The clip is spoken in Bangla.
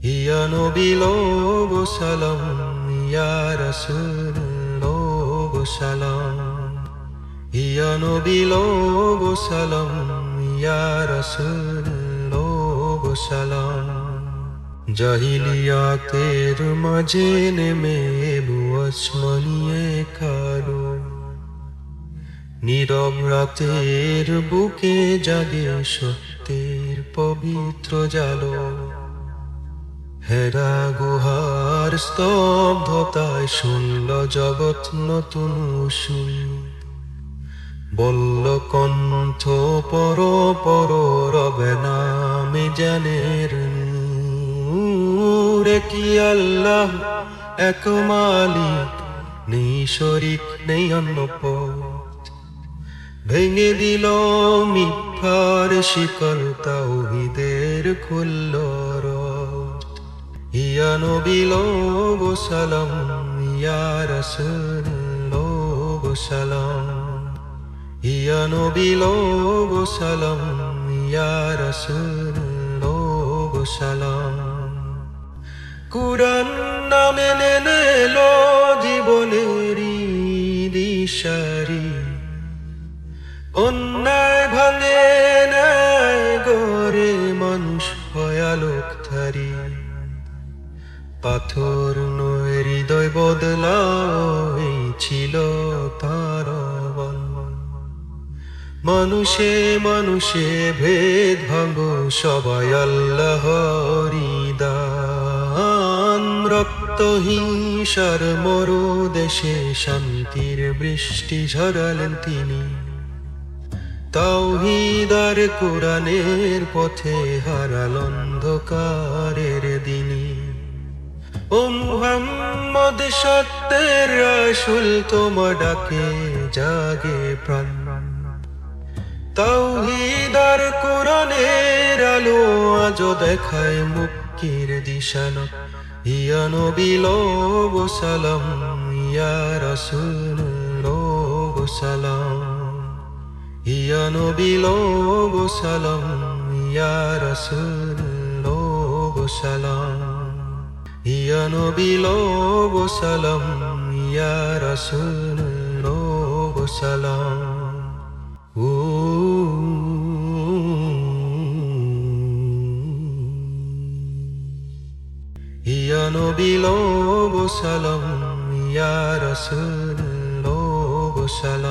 ইয়া নবী লোগ সালাম, ইয়া রাসূল লোগ সালাম। ইয়া নবী লোগ সালাম, ইয়া রাসূল লোগ সালাম। জাহিলিয়াতের মাঝে নেমে এলো আসমানিয়ে কালো, নীরব রাতের বুকে জাগে সত্যের পবিত্র জালো। হেরা গুহার স্তব্ধতায় শুনল জগৎ নতুন সুর, বলল কণ্ঠ পর পর রবে নামে জানের নূর। কি আল্লাহ এক মালিক, নেই শরীক নেই অন্য পথ, ভেঙে দিল মিথ্যার শিকল, তাওহীদের খুলল রথ। ইয়া নবী লোগ সালাম, ইয়া রাসূল লোগ সালাম। ইয়া নবী লোগ সালাম, ইয়া রাসূল লোগ সালাম। কুরআন নামে এলো জীবনেরই দিশারি, অন্যায় ভাঙে ন্যায় গড়ে মানুষ হয় আলোকধারী। পাথর নয় হৃদয় বদলাও, এই ছিল তার আহ্বান। মানুষে মানুষে ভেদ ভাঙো, সবাই আল্লাহরই দান। রক্ত হিংসার মরু দেশে শান্তির বৃষ্টি ঝরালেন তিনি, তাওহীদ আর কোরআনের পথে হারাল অন্ধকারের দিনী। ও মুহাম্মদ সত্যের রাসূল, তোমার ডাকে জাগে প্রাণ, তাওহীদ আর কোরআনের আলো আজ দেখায় মুক্তির দিশানা। ইয়া নবী লোগ সালাম, ইয়া রাসূল লোগ সালাম। ইয়া নবী লোগ সালাম, ইয়া রাসূল লোগ সালাম। ইয়া নবী লোগ সালাম, ইয়া রাসূল লোগ সালাম। ইয়া নবী লোগ সালাম, ইয়া রাসূল লোগ সালাম।